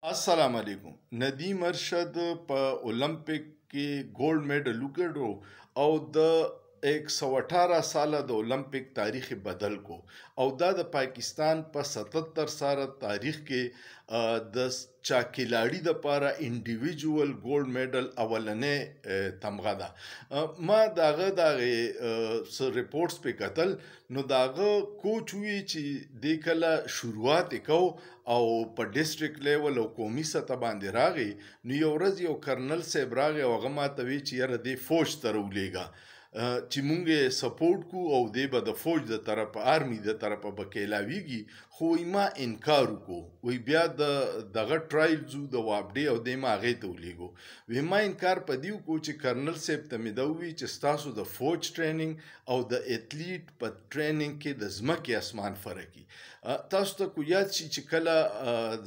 السلام علیکم. ندیم ارشد په اولمپیک کې ګولډ میډل وګټو او د 118 ساله د اولمپیک تاریخ بدل کو او دا د پاکستان په 77 ساله تاریخ کې د چا کلاړي د پاره انډیویډوال ګولډ میډل اولنې تمغه ده. ما داغه س ریپورتس په قتل نو داغه کوچ وی چې د کله شروعات کو او په ډیسټریکټ لیول او قومي سطح باندې راغی نو یو ورځ یو کرنل صاحب راغی او هغه ماته وی چې یاره د فوج ته راولېږه چې مونږ یې سپورټ کو او دی به د فوج د طرفه آرمي د طرفه به کېلاویږي خو ما انکار وکړو وی بیا دغه ټرایلز د وابډي او د ما هغې ته ولیږو وی ما انکار په دې وکړو چې کرنل صاحب ته مې دا ووي چې ستاسو د فوج ټریننګ او د اتلیټ په ټریننګ کې د ځمکې اسمان فرق وي. تاسو ته کو یاد شي چې کله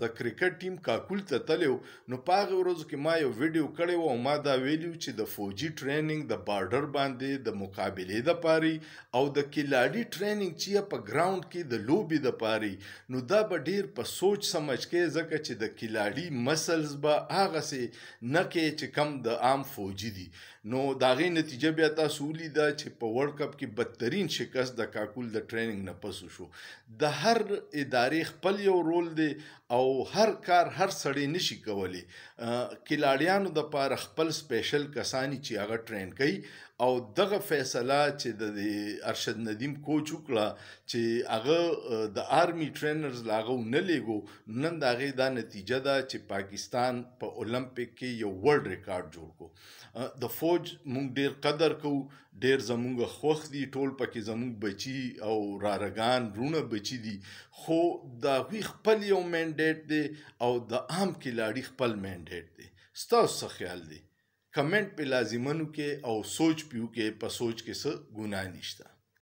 د کرکټ ټیم کاکول ته تلو نو په هغه ورځو کې ما یو ویډیو کړی و او ما دا ویلیو چې د فوجي ټریننګ د بارډر باندې د مقابلې د پاري او د کلاډي ټریننګ چې په ګراوند کې د لوبي د پاري نو دا به ډیر په سوچ سمج کې ځکه چې د کلاډي مسلز به هغه سي نه کې چې کم د عام فوجي دي نو دا غي نتیجه بیا تاسو ولیدا چې په ورلد کپ کې بدترین شکست د کاکول د ټریننګ نه پسو شو. د هر ادارې خپل یو رول دی او هر کار هر سړی نشي کولی. کلاډیانو د پاره خپل سپیشل کسانی چې هغه ټرین کوي او دغه فیصله چې د ارشد ندیم کوچ وکړه چې هغه د آرمی ټرینرز لاغو نه لګو نن دا غي دا نتیجه ده چې پاکستان په اولمپیک کې یو ورلد ریکارډ جوړ کو. د فوج مونږ ډیر قدر کو ډیر زمونږ خوخ دي ټول پکې زمونږ بچي او رارګان رونه بچي دي خو دا وی خپل یو منډیټ دی او د عام کلاړي خپل منډیټ دی. ستاسو څه خیال دی؟ کمنټ په لازمنو کې او سوچ پیو کې په سوچ کې څه ګناه نشته.